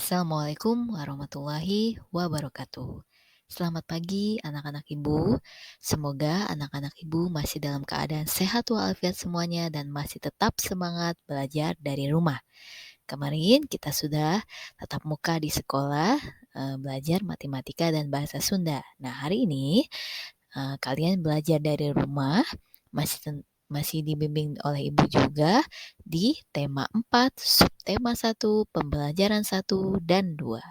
Assalamualaikum warahmatullahi wabarakatuh. Selamat pagi anak-anak ibu. Semoga anak-anak ibu masih dalam keadaan sehat walafiat semuanya dan masih tetap semangat belajar dari rumah. Kemarin kita sudah tatap muka di sekolah, belajar matematika dan bahasa Sunda. Nah, hari ini kalian belajar dari rumah, masih dibimbing oleh ibu juga di tema 4, subtema 1, pembelajaran 1 dan 2.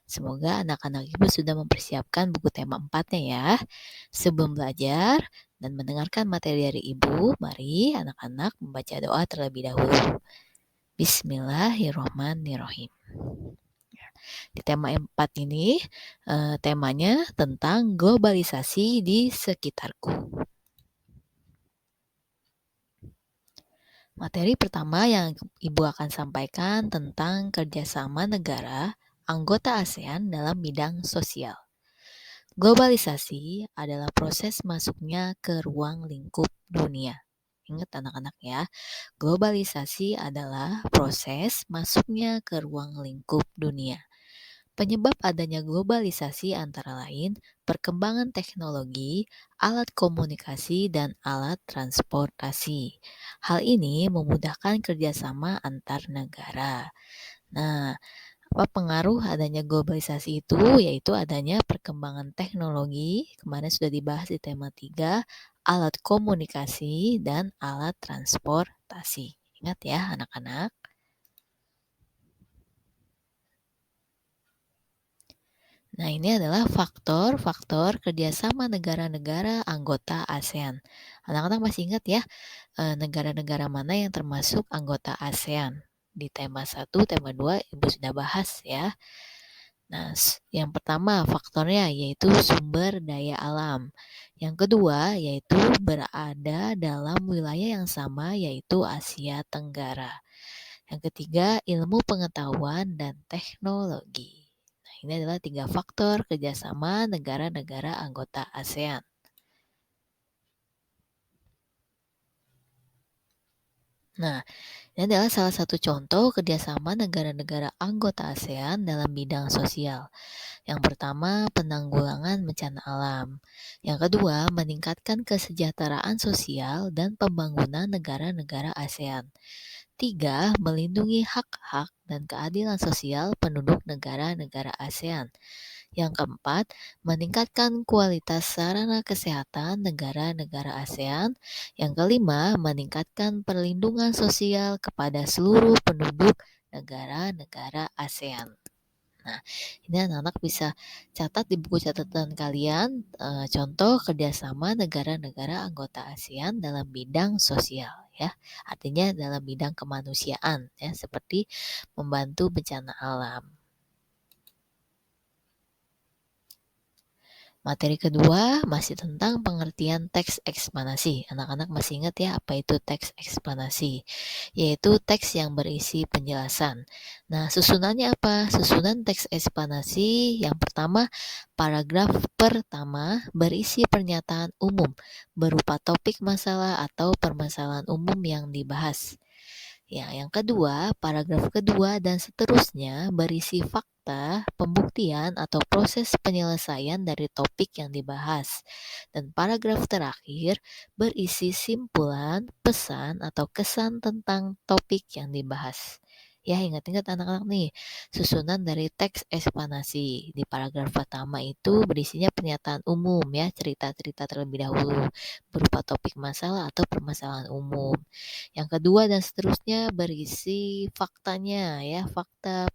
Semoga anak-anak ibu sudah mempersiapkan buku tema 4-nya ya. Sebelum belajar dan mendengarkan materi dari ibu, mari anak-anak membaca doa terlebih dahulu. Bismillahirrahmanirrahim. Di tema 4 ini, temanya tentang globalisasi di sekitarku. Materi pertama yang Ibu akan sampaikan tentang kerjasama negara anggota ASEAN dalam bidang sosial. Globalisasi adalah proses masuknya ke ruang lingkup dunia. Ingat anak-anak ya, globalisasi adalah proses masuknya ke ruang lingkup dunia. Penyebab adanya globalisasi antara lain perkembangan teknologi, alat komunikasi, dan alat transportasi. Hal ini memudahkan kerjasama antar negara. Nah, apa pengaruh adanya globalisasi itu? Yaitu adanya perkembangan teknologi, kemarin sudah dibahas di tema 3, alat komunikasi, dan alat transportasi. Ingat ya anak-anak. Nah, ini adalah faktor-faktor kerjasama negara-negara anggota ASEAN. Anak-anak masih ingat ya, negara-negara mana yang termasuk anggota ASEAN? Di tema 1, tema 2, Ibu sudah bahas ya. Nah, yang pertama faktornya yaitu sumber daya alam. Yang kedua yaitu berada dalam wilayah yang sama yaitu Asia Tenggara. Yang ketiga, ilmu pengetahuan dan teknologi. Nah, ini adalah 3 faktor kerjasama negara-negara anggota ASEAN. Nah, ini adalah salah satu contoh kerjasama negara-negara anggota ASEAN dalam bidang sosial. Yang pertama, penanggulangan bencana alam. Yang kedua, meningkatkan kesejahteraan sosial dan pembangunan negara-negara ASEAN. 3. Melindungi hak-hak dan keadilan sosial penduduk negara-negara ASEAN. Yang keempat, meningkatkan kualitas sarana kesehatan negara-negara ASEAN. Yang kelima, meningkatkan perlindungan sosial kepada seluruh penduduk negara-negara ASEAN. Nah, ini anak-anak bisa catat di buku catatan kalian contoh kerjasama negara-negara anggota ASEAN dalam bidang sosial ya. Artinya dalam bidang kemanusiaan ya, seperti membantu bencana alam. Materi kedua masih tentang pengertian teks eksplanasi. Anak-anak masih ingat ya apa itu teks eksplanasi? Yaitu teks yang berisi penjelasan. Nah, susunannya apa? Susunan teks eksplanasi yang pertama, paragraf pertama berisi pernyataan umum berupa topik masalah atau permasalahan umum yang dibahas. Ya, yang kedua, paragraf kedua dan seterusnya berisi fakta, pembuktian, atau proses penyelesaian dari topik yang dibahas. Dan paragraf terakhir berisi simpulan, pesan, atau kesan tentang topik yang dibahas. Ya, ingat-ingat anak-anak nih, susunan dari teks eksplanasi. Di paragraf pertama itu berisinya pernyataan umum ya, cerita-cerita terlebih dahulu, berupa topik masalah atau permasalahan umum. Yang kedua dan seterusnya berisi faktanya ya, fakta,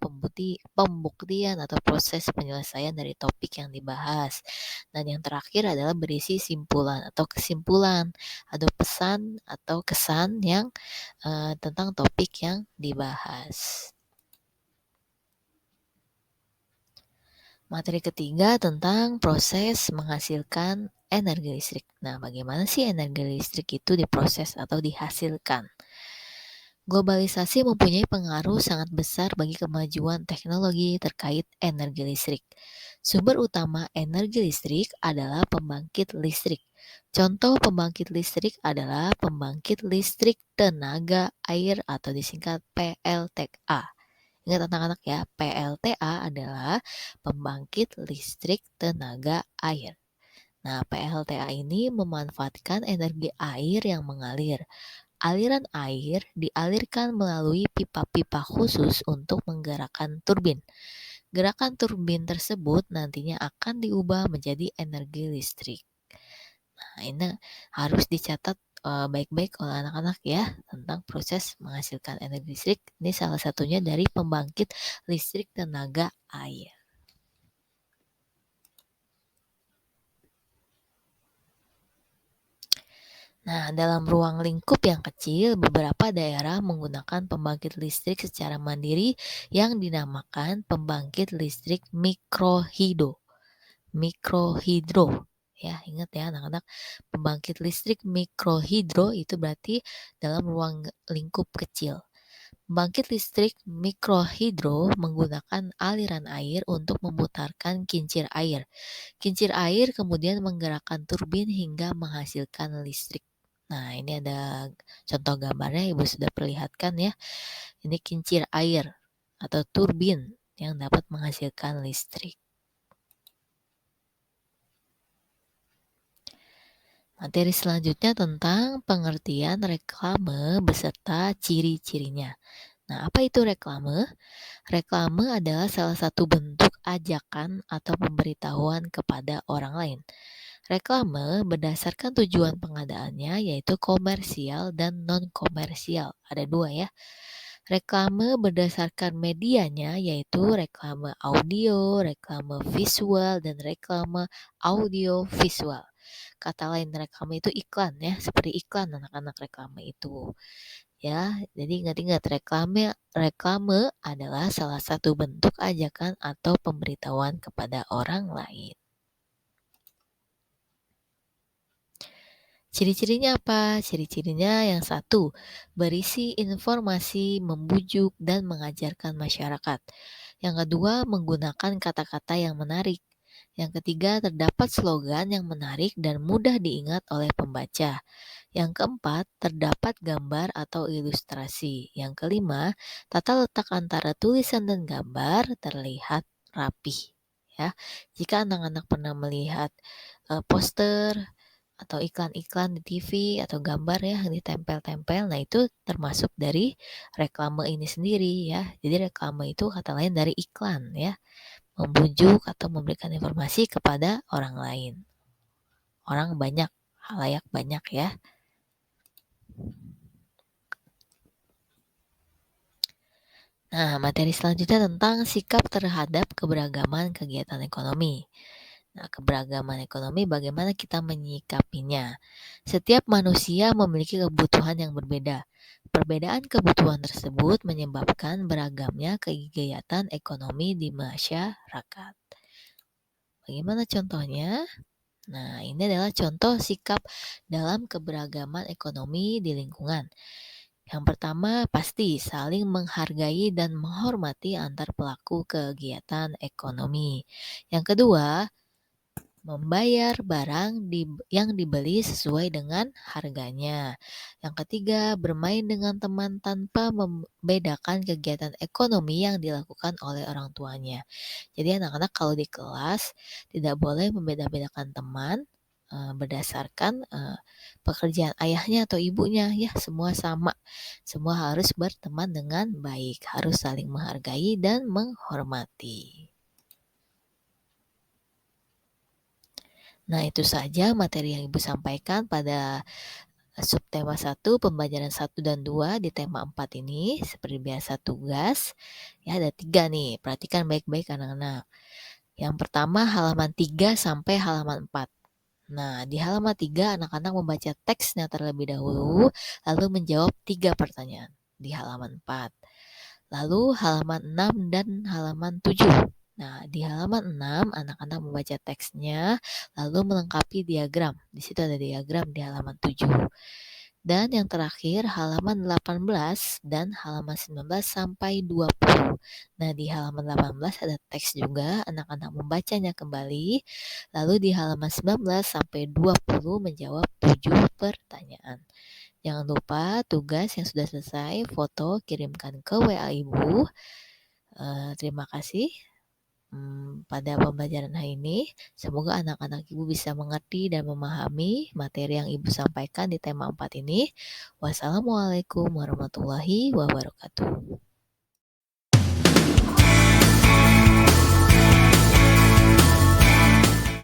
pembuktian atau proses penyelesaian dari topik yang dibahas. Dan yang terakhir adalah berisi simpulan atau kesimpulan atau pesan atau kesan yang tentang topik yang dibahas. Materi ketiga tentang proses menghasilkan energi listrik. Nah, bagaimana sih energi listrik itu diproses atau dihasilkan? Globalisasi mempunyai pengaruh sangat besar bagi kemajuan teknologi terkait energi listrik. Sumber utama energi listrik adalah pembangkit listrik. Contoh pembangkit listrik adalah pembangkit listrik tenaga air atau disingkat PLTA. Ingat anak-anak ya, PLTA adalah pembangkit listrik tenaga air. Nah, PLTA ini memanfaatkan energi air yang mengalir. Aliran air dialirkan melalui pipa-pipa khusus untuk menggerakkan turbin. Gerakan turbin tersebut nantinya akan diubah menjadi energi listrik. Nah, ini harus dicatat baik-baik oleh anak-anak ya tentang proses menghasilkan energi listrik. Ini salah satunya dari pembangkit listrik tenaga air. Nah, dalam ruang lingkup yang kecil, beberapa daerah menggunakan pembangkit listrik secara mandiri yang dinamakan pembangkit listrik mikrohidro. Mikrohidro. Ya, ingat ya anak-anak, pembangkit listrik mikrohidro itu berarti dalam ruang lingkup kecil. Pembangkit listrik mikrohidro menggunakan aliran air untuk memutarkan kincir air. Kincir air kemudian menggerakkan turbin hingga menghasilkan listrik. Nah, ini ada contoh gambarnya Ibu sudah perlihatkan ya. Ini kincir air atau turbin yang dapat menghasilkan listrik. Materi selanjutnya tentang pengertian reklame beserta ciri-cirinya. Nah, apa itu reklame? Reklame adalah salah satu bentuk ajakan atau pemberitahuan kepada orang lain. Reklame berdasarkan tujuan pengadaannya yaitu komersial dan non-komersial. Ada dua ya. Reklame berdasarkan medianya yaitu reklame audio, reklame visual, dan reklame audio visual. Kata lain reklame itu iklan ya, seperti iklan anak-anak reklame itu. Ya, jadi ingat-ingat reklame adalah salah satu bentuk ajakan atau pemberitahuan kepada orang lain. Ciri-cirinya apa? Ciri-cirinya yang satu, berisi informasi, membujuk, dan mengajarkan masyarakat. Yang kedua, menggunakan kata-kata yang menarik. Yang ketiga, terdapat slogan yang menarik dan mudah diingat oleh pembaca. Yang keempat, terdapat gambar atau ilustrasi. Yang kelima, tata letak antara tulisan dan gambar terlihat rapih. Ya, jika anak-anak pernah melihat poster atau iklan-iklan di TV atau gambar ya yang ditempel-tempel, nah itu termasuk dari reklame ini sendiri ya. Jadi reklame itu kata lain dari iklan ya, membujuk atau memberikan informasi kepada orang lain. Orang banyak, halayak banyak ya. Nah, materi selanjutnya tentang sikap terhadap keberagaman kegiatan ekonomi. Nah, keberagaman ekonomi bagaimana kita menyikapinya? Setiap manusia memiliki kebutuhan yang berbeda. Perbedaan kebutuhan tersebut menyebabkan beragamnya kegiatan ekonomi di masyarakat. Bagaimana contohnya? Nah, ini adalah contoh sikap dalam keberagaman ekonomi di lingkungan. Yang pertama, pasti saling menghargai dan menghormati antar pelaku kegiatan ekonomi. Yang kedua, membayar barang yang dibeli sesuai dengan harganya. Yang ketiga, bermain dengan teman tanpa membedakan kegiatan ekonomi yang dilakukan oleh orang tuanya. Jadi anak-anak kalau di kelas tidak boleh membeda-bedakan teman berdasarkan pekerjaan ayahnya atau ibunya ya, semua sama. Semua harus berteman dengan baik, harus saling menghargai dan menghormati. Nah, itu saja materi yang Ibu sampaikan pada subtema 1, pembelajaran 1 dan 2 di tema 4 ini. Seperti biasa tugas, ya ada 3 nih, perhatikan baik-baik anak-anak. Yang pertama halaman 3 sampai halaman 4. Nah, di halaman 3 anak-anak membaca teksnya terlebih dahulu, lalu menjawab 3 pertanyaan di halaman 4. Lalu halaman 6 dan halaman 7. Nah, di halaman 6 anak-anak membaca teksnya, lalu melengkapi diagram. Di situ ada diagram di halaman 7. Dan yang terakhir halaman 18 dan halaman 19 sampai 20. Nah, di halaman 18 ada teks juga, anak-anak membacanya kembali. Lalu di halaman 19 sampai 20 menjawab 7 pertanyaan. Jangan lupa tugas yang sudah selesai, foto kirimkan ke WA Ibu. Terima kasih pada pembelajaran hari ini. Semoga anak-anak Ibu bisa mengerti dan memahami materi yang Ibu sampaikan di tema 4 ini. Wassalamualaikum warahmatullahi wabarakatuh.